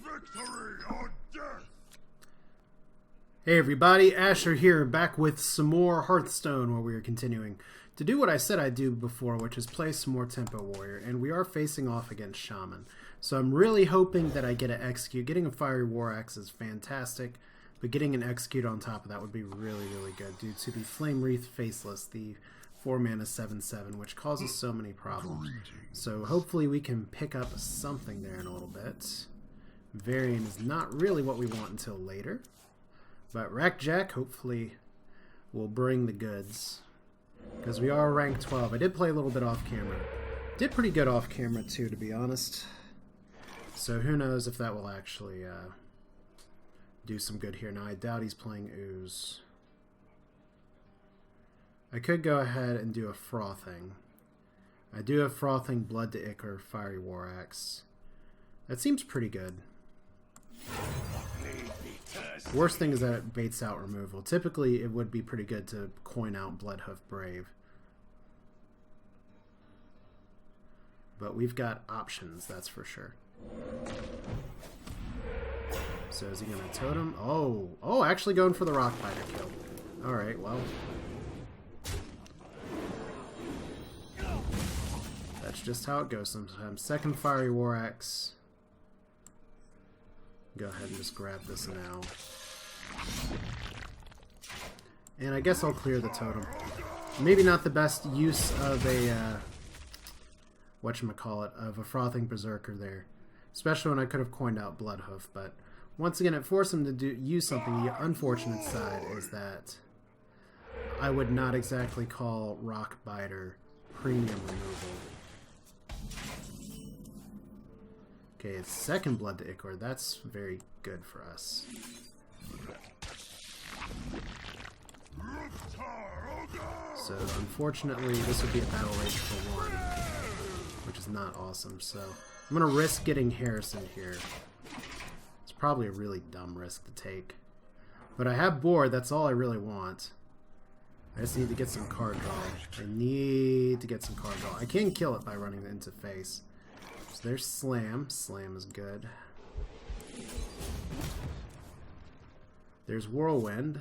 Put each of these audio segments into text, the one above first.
Victory or death! Hey everybody, Asher here, back with some more Hearthstone, where we are continuing to do what I said I'd do before, which is play some more Tempo Warrior, and we are facing off against Shaman. So I'm really hoping that I get an Execute. Getting a Fiery War Axe is fantastic, but getting an Execute on top of that would be really, really good, due to the Flame Wreath Faceless, the 4-mana 7/7, which causes so many problems. So hopefully we can pick up something there in a little bit. Varian is not really what we want until later. But Rackjack hopefully will bring the goods, because we are ranked 12. I did play a little bit off camera. Did pretty good off camera too, to be honest. So who knows if that will actually do some good here. Now I doubt he's playing Ooze. I could go ahead and do a Frothing. I do have Frothing, Blood to Ichor, Fiery War Axe. That seems pretty good. Worst thing is that it baits out removal. Typically, it would be pretty good to coin out Bloodhoof Brave. But we've got options, that's for sure. So is he going to totem? Oh, actually going for the Rock Biter kill. Alright, well. That's just how it goes sometimes. Second Fiery War Axe. Go ahead and just grab this now. And I guess I'll clear the totem. Maybe not the best use of a, whatchamacallit, of a Frothing Berserker there. Especially when I could have coined out Bloodhoof, but once again it forced him to use something. The unfortunate side is that I would not exactly call Rock Biter premium removal. Okay, it's second Blood to Ichor. That's very good for us. So, unfortunately, this would be a Battle Rage for 1, which is not awesome. So, I'm going to risk getting Harrison here. It's probably a really dumb risk to take. But I have board. That's all I really want. I just need to get some card draw. I need to get some card draw. I can kill it by running it into face. So there's Slam. Slam is good. There's Whirlwind.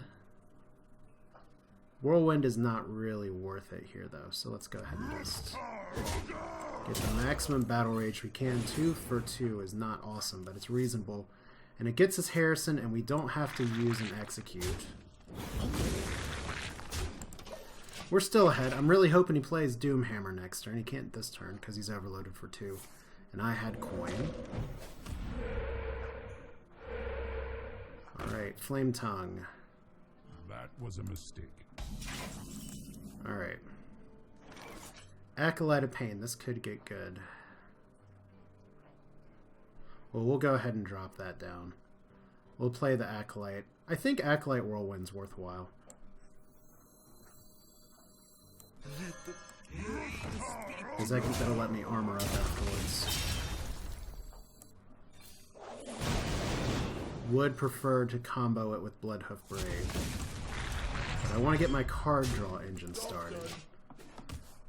Whirlwind is not really worth it here, though. So let's go ahead and just get the maximum Battle Rage we can. 2 for 2 is not awesome, but it's reasonable. And it gets us Harrison, and we don't have to use an Execute. We're still ahead. I'm really hoping he plays Doomhammer next turn. He can't this turn because he's overloaded for 2. And I had coin. Alright, Flame Tongue. That was a mistake. Alright. Acolyte of Pain. This could get good. Well, we'll go ahead and drop that down. We'll play the Acolyte. I think Acolyte Whirlwind's worthwhile. Because I think that'll let me armor up afterwards. Would prefer to combo it with Bloodhoof Brave. But I want to get my card draw engine started.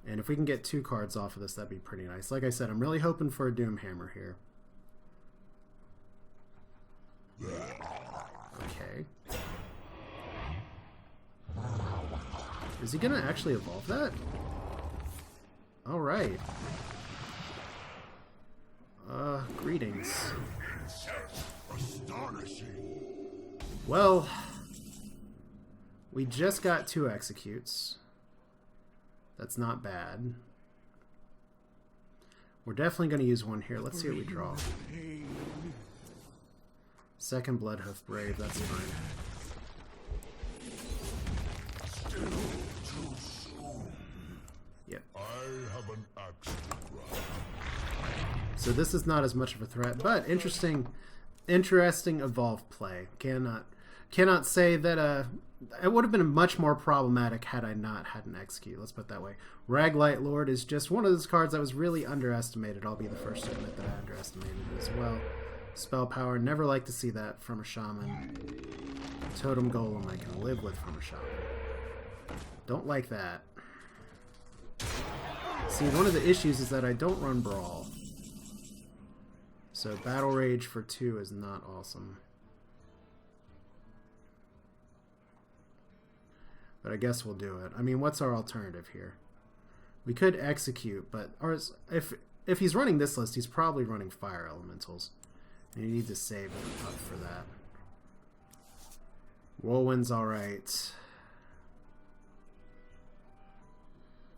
And if we can get 2 cards off of this, that'd be pretty nice. Like I said, I'm really hoping for a Doomhammer here. Okay. Is he going to actually evolve that? Alright. Greetings. Well, we just got 2 Executes. That's not bad. We're definitely going to use one here. Let's see what we draw. Second Bloodhoof Brave, that's fine. Yep. So this is not as much of a threat, but interesting evolved play. Cannot say that it would have been much more problematic had I not had an Execute. Let's put it that way. Raglight Lord is just one of those cards that was really underestimated. I'll be the first to admit that I underestimated it as well. Spell power, never like to see that from a Shaman. Totem Golem I can live with from a Shaman. Don't like that. See, one of the issues is that I don't run Brawl. So Battle Rage for 2 is not awesome. But I guess we'll do it. I mean, what's our alternative here? We could execute, but if he's running this list, he's probably running Fire Elementals. And you need to save it up for that. Whirlwind's alright.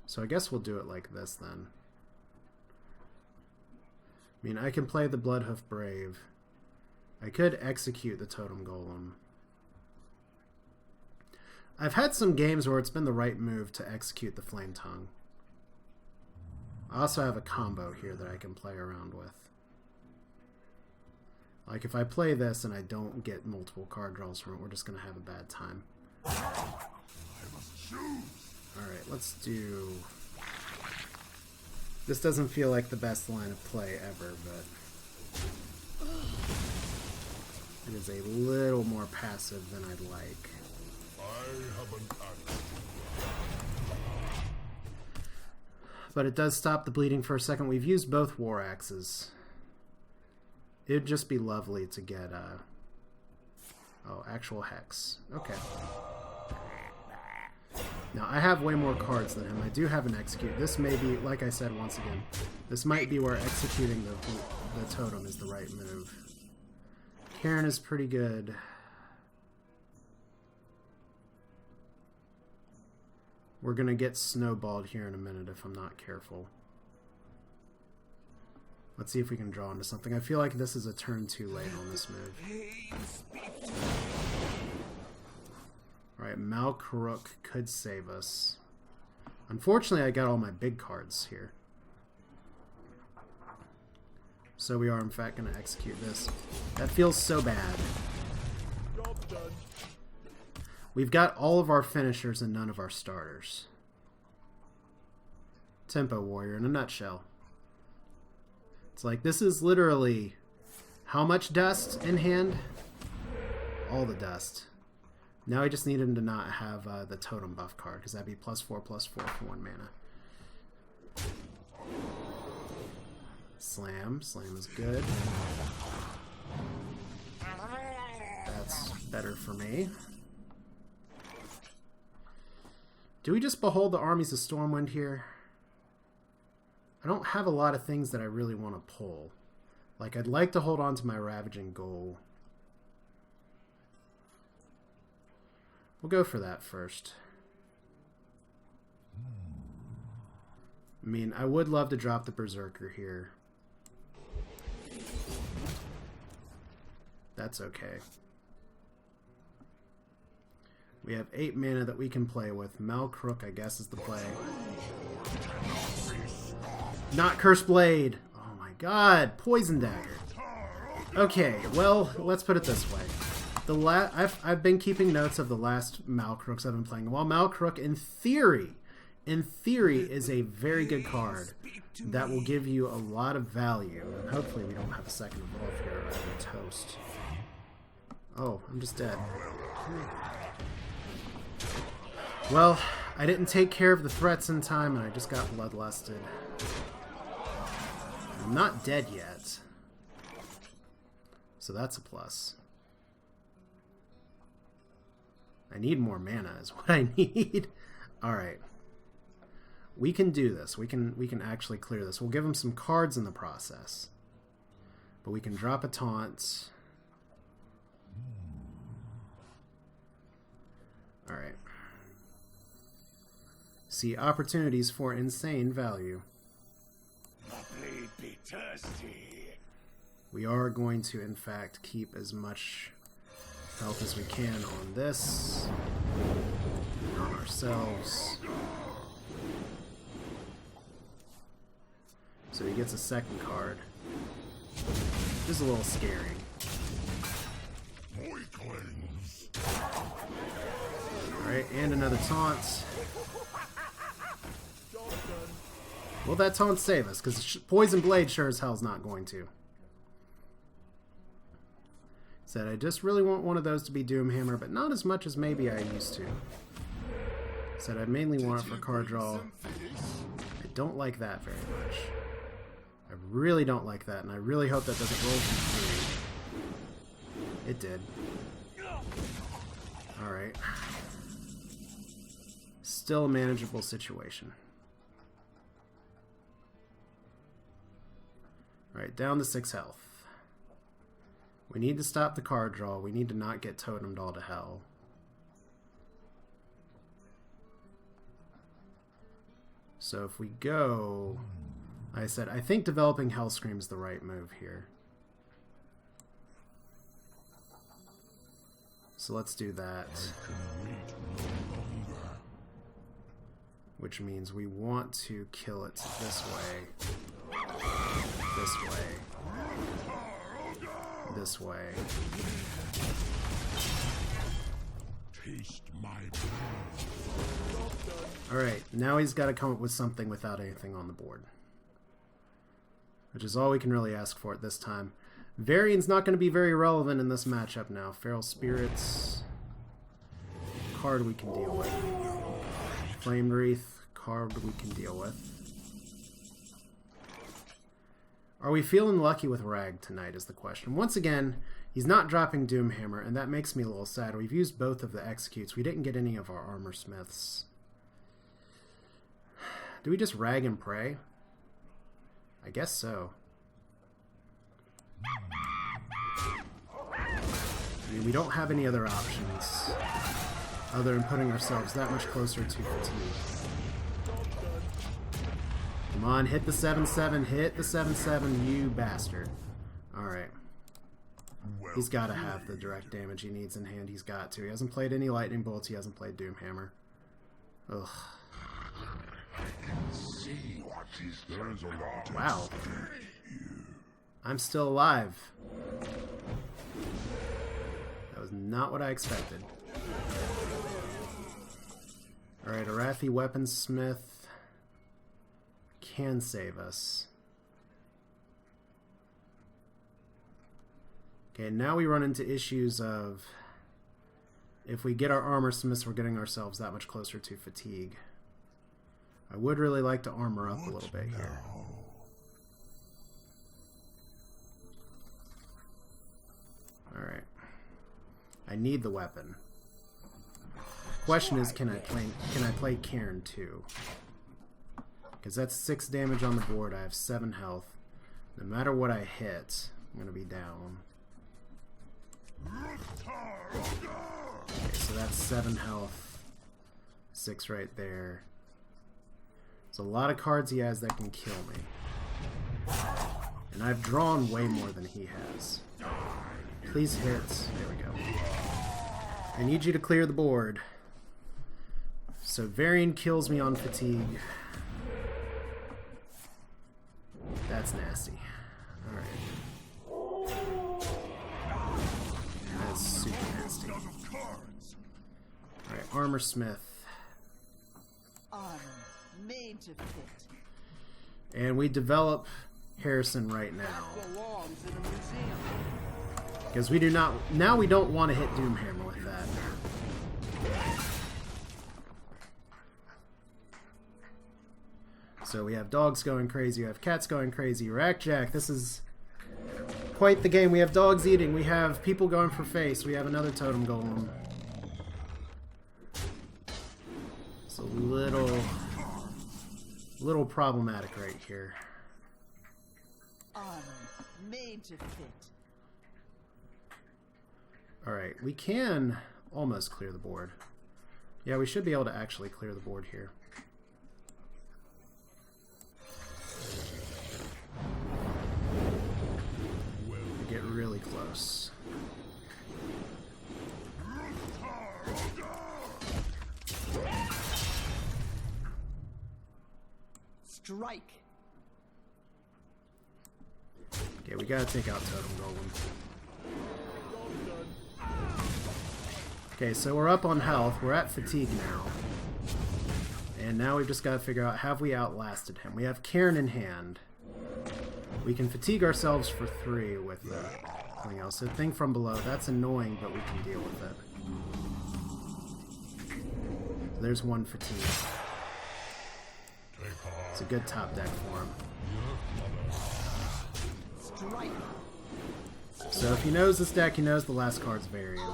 So I guess we'll do it like this then. I mean, I can play the Bloodhoof Brave. I could execute the Totem Golem. I've had some games where it's been the right move to execute the Flame Tongue. I also have a combo here that I can play around with. Like if I play this and I don't get multiple card draws from it, we're just going to have a bad time. Alright, let's do... This doesn't feel like the best line of play ever, but... It is a little more passive than I'd like. But it does stop the bleeding for a second. We've used both War Axes. It'd just be lovely to get actual Hex. Okay. Now, I have way more cards than him. I do have an Execute. This may be, like I said once again, this might be where executing the totem is the right move. Karen is pretty good. We're going to get snowballed here in a minute if I'm not careful. Let's see if we can draw into something. I feel like this is a turn too late on this move. Alright, Malkaruk could save us. Unfortunately, I got all my big cards here. So we are, in fact, going to execute this. That feels so bad. We've got all of our finishers and none of our starters. Tempo Warrior in a nutshell. It's like, this is literally how much dust in hand? All the dust. Now I just need him to not have the totem buff card, because that'd be +4/+4 for 1 mana. Slam. Slam is good. That's better for me. Do we just behold the armies of Stormwind here? I don't have a lot of things that I really want to pull. Like, I'd like to hold on to my Ravaging Goal. We'll go for that first. I mean, I would love to drop the Berserker here. That's okay. We have 8 mana that we can play with. Malkaruk, I guess, is the play. Not Cursed Blade! Oh my god! Poison Dagger. Okay, well, let's put it this way. I've been keeping notes of the last Malkaruks I've been playing. While Malkaruk, in theory, is a very good card that will give you a lot of value. And hopefully we don't have a second evolve here or I'm toast. Oh, I'm just dead. Well, I didn't take care of the threats in time and I just got bloodlusted. I'm not dead yet. So that's a plus. I need more mana is what I need. Alright. We can do this. We can actually clear this. We'll give him some cards in the process. But we can drop a taunt. Alright. See opportunities for insane value. We are going to, in fact, keep as much health as we can on this, on ourselves. So he gets a second card. Just a little scary. Alright, and another taunt. Will that taunt save us? Because Poison Blade sure as hell's not going to. Said I just really want one of those to be Doomhammer, but not as much as maybe I used to. Said I mainly want it for card draw. I don't like that very much. I I really don't like that, and I really hope that doesn't roll for 3. It did. Alright. Still a manageable situation. Alright, down to 6 health. We need to stop the card draw. We need to not get totemed all to hell. So if we go... I said, I think developing Hellscream's the right move here. So let's do that. Which means we want to kill it this way. This way. This way. Taste my Alright, now he's got to come up with something without anything on the board. Which is all we can really ask for at this time. Varian's not going to be very relevant in this matchup now. Feral Spirits. Card we can deal with. Flame Wreath. Card we can deal with. Are we feeling lucky with Rag tonight is the question. Once again, he's not dropping Doomhammer, and that makes me a little sad. We've used both of the Executes. We didn't get any of our Armor Smiths. Do we just Rag and Pray? I guess so. I mean, we don't have any other options other than putting ourselves that much closer to fatigue. Come on, hit the 7-7, hit the 7-7, you bastard. Alright. He's got to have the direct damage he needs in hand. He's got to. He hasn't played any Lightning Bolts. He hasn't played Doomhammer. Ugh. Wow. I'm still alive. That was not what I expected. Alright, Arathi Weaponsmith can save us. Okay, now we run into issues of if we get our Armor Smiths, we're getting ourselves that much closer to fatigue. I would really like to armor up a little bit here. Alright. I need the weapon. Question is, can I play Cairn too? Because that's 6 damage on the board. I have 7 health. No matter what I hit, I'm going to be down. Okay, so that's 7 health. 6 right there. There's a lot of cards he has that can kill me. And I've drawn way more than he has. Please hit. There we go. I need you to clear the board. So Varian kills me on fatigue. That's nasty. Alright. That's super nasty. Alright, Armor Smith. Made to fit. And we develop Harrison right now. Because we do not... Now we don't want to hit Doomhammer with that. So we have dogs going crazy, we have cats going crazy, Rackjack, this is quite the game. We have dogs eating, we have people going for face, we have another totem golem. It's a little problematic right here. Made to fit. Alright, we can almost clear the board. Yeah, we should be able to actually clear the board here. We get really close. Strike. Okay, we gotta take out Totem Golem. Okay, so we're up on health. We're at fatigue now. And now we've just got to figure out, have we outlasted him? We have Cairn in hand. We can fatigue ourselves for 3 with something else. So Thing from Below, that's annoying, but we can deal with it. So there's 1 fatigue. It's a good top deck for him. Strike. So if he knows this deck, he knows the last card's Varian.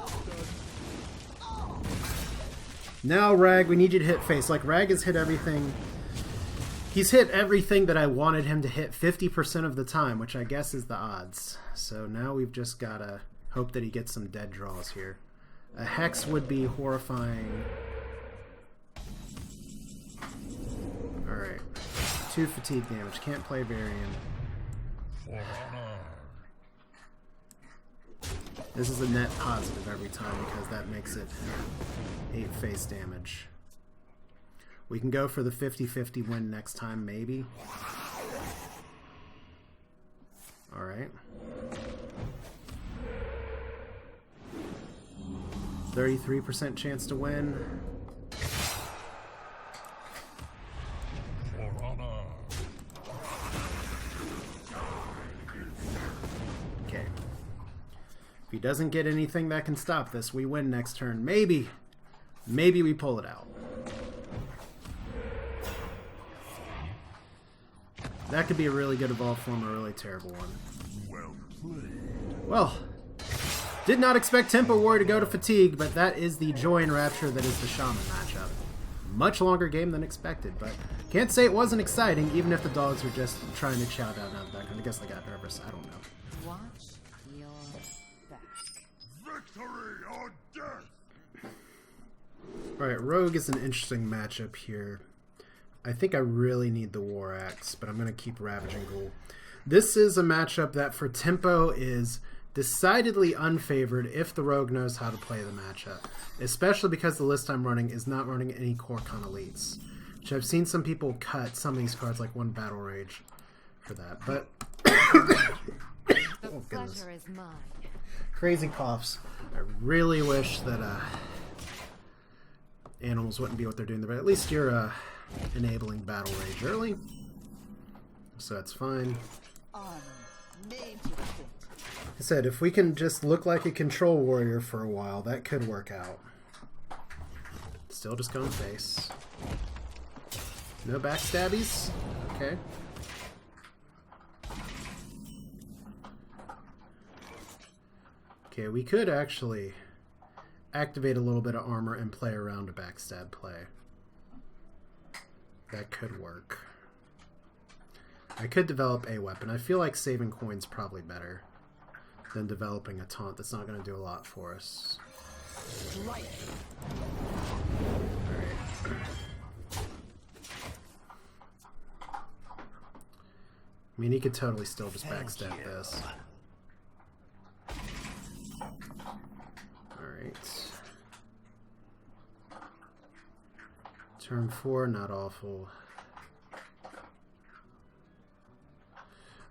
Now, Rag, we need you to hit face. Like, Rag has hit everything. He's hit everything that I wanted him to hit 50% of the time, which I guess is the odds. So now we've just got to hope that he gets some dead draws here. A Hex would be horrifying. Alright. 2 fatigue damage. Can't play Varian. This is a net positive every time because that makes it 8 face damage. We can go for the 50-50 win next time, maybe. Alright. 33% chance to win. Okay. If he doesn't get anything that can stop this, we win next turn. Maybe. Maybe we pull it out. That could be a really good evolved form or a really terrible one. Well played. Well, did not expect Tempo Warrior to go to Fatigue, but that is the joy and rapture that is the Shaman matchup. Much longer game than expected, but can't say it wasn't exciting, even if the dogs were just trying to chow down out of the background. I guess they got nervous. I don't know. Watch your back. Victory or death! Alright, Rogue is an interesting matchup here. I think I really need the War Axe, but I'm going to keep Ravaging Ghoul. This is a matchup that for tempo is decidedly unfavored if the Rogue knows how to play the matchup, especially because the list I'm running is not running any Kor'kon Elites, which I've seen some people cut some of these cards like one Battle Rage for that, but oh goodness. Pleasure is mine. Crazy coughs. I really wish that animals wouldn't be what they're doing, but at least you're enabling Battle Rage early, so that's fine. Armor made to fit. Like I said, if we can just look like a control warrior for a while, that could work out. Still just going face. No backstabbies? Okay. Okay, we could actually activate a little bit of armor and play around a backstab play. That could work. I could develop a weapon. I feel like saving coin's probably better than developing a taunt that's not going to do a lot for us. Strike. Alright. I mean, he could totally still just backstab this. Alright. Turn 4, not awful.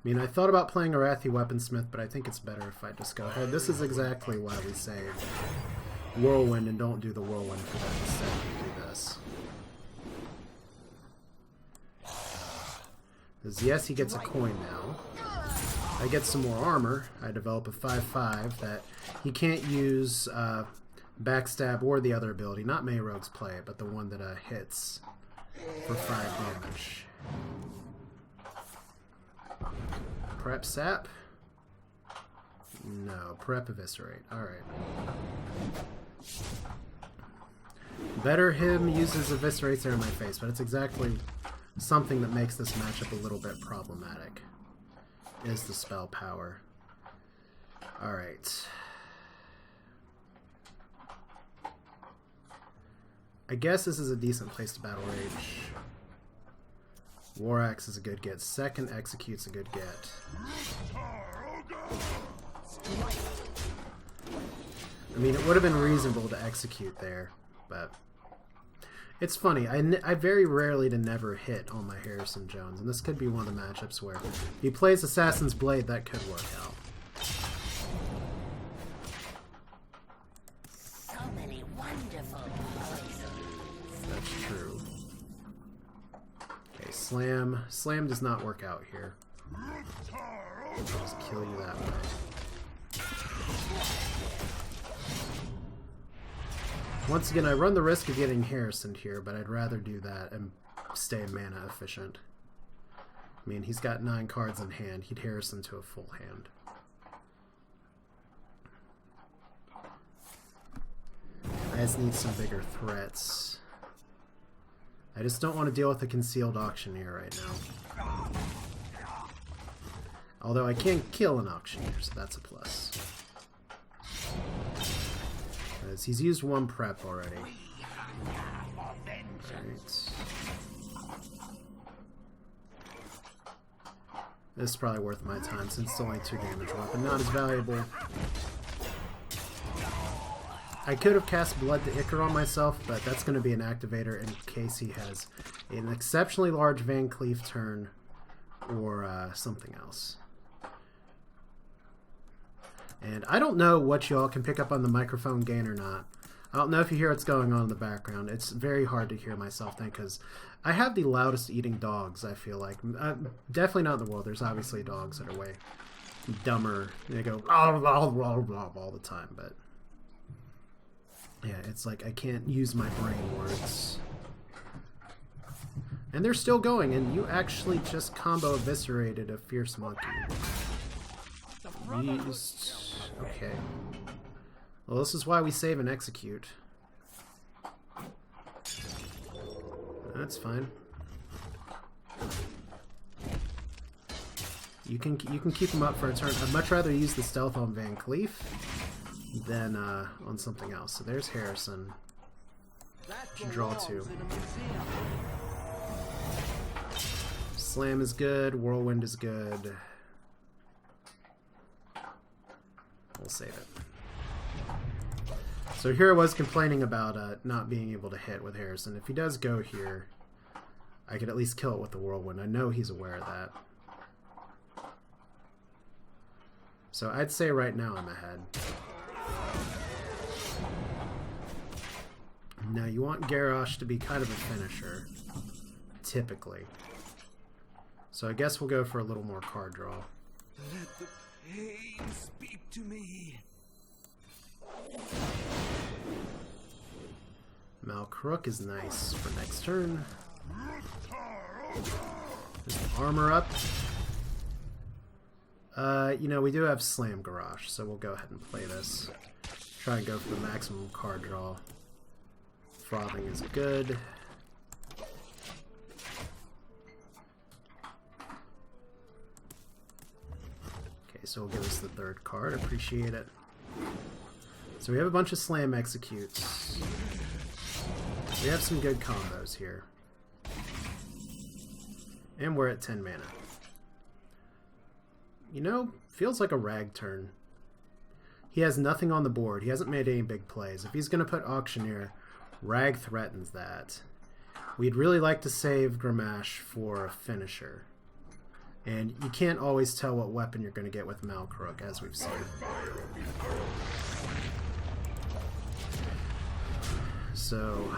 I mean, I thought about playing Arathi Weaponsmith, but I think it's better if I just go ahead. This is exactly why we save Whirlwind and don't do the Whirlwind for that. Instead, we do this. Because yes, he gets a coin now. I get some more armor. I develop a 5/5 that he can't use Backstab or the other ability. Not May Rogue's play, but the one that hits for 5 damage. Prep Sap? No. Prep Eviscerate. Alright. Better him uses Eviscerates there in my face, but it's exactly something that makes this matchup a little bit problematic. Is the spell power. Alright. I guess this is a decent place to Battle Rage. War Axe is a good get. Second Execute's a good get. I mean, it would have been reasonable to execute there, but it's funny. I very rarely to never hit on my Harrison Jones, and this could be one of the matchups where if he plays Assassin's Blade, that could work out. So many wonderful poisons. That's true. Okay, Slam. Slam does not work out here. I'll just kill you that way. Once again, I run the risk of getting Harrisoned here, but I'd rather do that and stay mana efficient. I I mean, he's got 9 cards in hand. He'd Harrison to a full hand. I just need some bigger threats. I just don't want to deal with a concealed auctioneer right now. Although I can kill an auctioneer, so that's a plus. Because he's used 1 prep already. Right. This is probably worth my time since it's only 2 damage weapon. Not as valuable. I could have cast Blood to Ichor on myself, but that's going to be an activator in case he has an exceptionally large Van Cleef turn or something else. And I don't know what y'all can pick up on the microphone gain or not. I don't know if you hear what's going on in the background. It's very hard to hear myself then because I have the loudest eating dogs, I feel like. Definitely not in the world. There's obviously dogs that are way dumber. They go blah, blah, blah, blah, all the time, but yeah, it's like I can't use my brain words. And they're still going, and you actually just combo eviscerated a fierce monkey. Used... Okay. Well, this is why we save and execute. That's fine. You can keep him up for a turn. I'd much rather use the stealth on Van Cleef than on something else. So there's Harrison. Should draw 2. Slam is good. Whirlwind is good. We'll save it. So here I was complaining about not being able to hit with Harrison. If he does go here, I could at least kill it with the Whirlwind. I know he's aware of that. So I'd say right now I'm ahead. Now you want Garrosh to be kind of a finisher, typically. So I guess we'll go for a little more card draw. Let the pain speak to me. Malcrook is nice for next turn. Just armor up. You know, we do have Slam Garrosh, so we'll go ahead and play this. Try and go for the maximum card draw. Frothing is good. Okay, so we'll give us the 3rd card. Appreciate it. So we have a bunch of Slam Executes. We have some good combos here. And we're at 10 mana. You know, feels like a Rag turn. He has nothing on the board. He hasn't made any big plays. If he's going to put Auctioneer, Rag threatens that. We'd really like to save Gramash for a finisher. And you can't always tell what weapon you're going to get with Malcrook, as we've seen. So,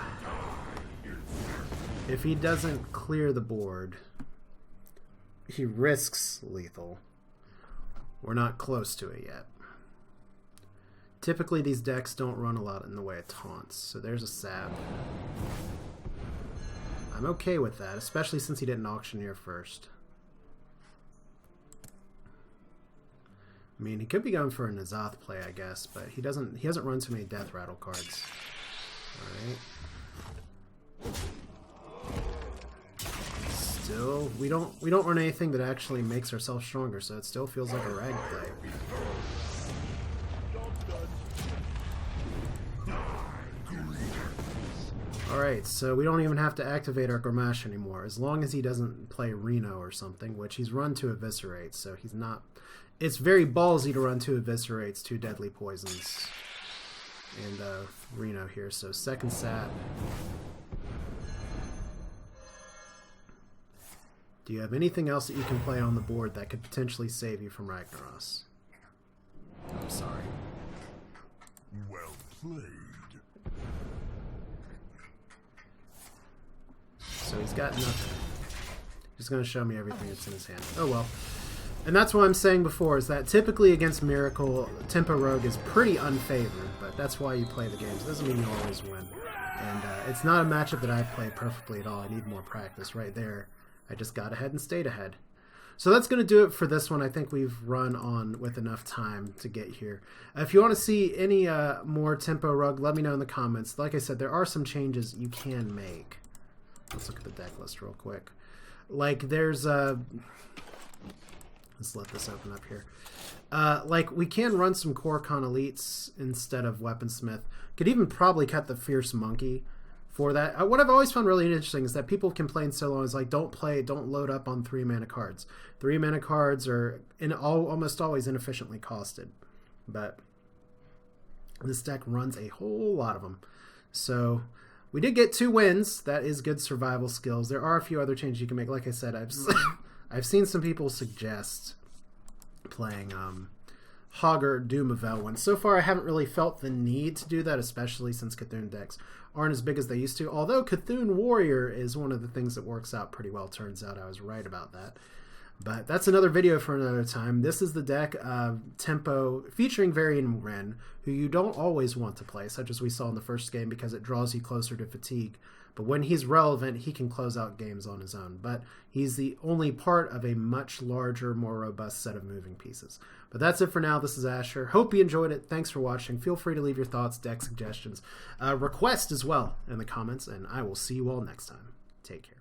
if he doesn't clear the board, he risks lethal. We're not close to it yet. Typically these decks don't run a lot in the way of taunts, so there's a sap. I'm okay with that, especially since he didn't Auctioneer first. I mean, he could be going for a Nazoth play, I guess, but he hasn't run too many Death Rattle cards. Alright. Still, we don't run anything that actually makes ourselves stronger, so it still feels like a Rag play. Alright, so we don't even have to activate our Gramash anymore, as long as he doesn't play Reno or something, which he's run 2 Eviscerates, so he's not... It's very ballsy to run 2 Eviscerates, 2 Deadly Poisons, and Reno here, so 2nd sap. Do you have anything else that you can play on the board that could potentially save you from Ragnaros? I'm sorry. Well played. So he's got nothing. He's going to show me everything that's in his hand. Oh well. And that's what I'm saying before, is that typically against Miracle, Tempo Rogue is pretty unfavored, but that's why you play the games. It doesn't mean you always win. And it's not a matchup that I play perfectly at all. I need more practice right there. I just got ahead and stayed ahead. So that's going to do it for this one. I think we've run on with enough time to get here. If you want to see any more tempo rug, let me know in the comments. Like I said, there are some changes you can make. Let's look at the deck list real quick. Like there's let's let this open up here. Like we can run some Korcon Elites instead of Weaponsmith. Could even probably cut the Fierce Monkey for that. What I've always found really interesting is that people complain so long is like don't load up on 3 mana cards. 3 mana cards are almost always inefficiently costed, but this deck runs a whole lot of them. So we did get 2 wins. That is good survival skills. There are a few other changes you can make. Like I said, I've seen some people suggest playing Hogger Doom of Elwyn. So far, I haven't really felt the need to do that, especially since Cthulhu decks aren't as big as they used to. Although Cthulhu Warrior is one of the things that works out pretty well. Turns out I was right about that. But that's another video for another time. This is the deck Tempo featuring Varian Wren, who you don't always want to play, such as we saw in the first game, because it draws you closer to fatigue. But when he's relevant, he can close out games on his own. But he's the only part of a much larger, more robust set of moving pieces. But that's it for now. This is Asher. Hope you enjoyed it. Thanks for watching. Feel free to leave your thoughts, deck suggestions, request as well in the comments, and I will see you all next time. Take care.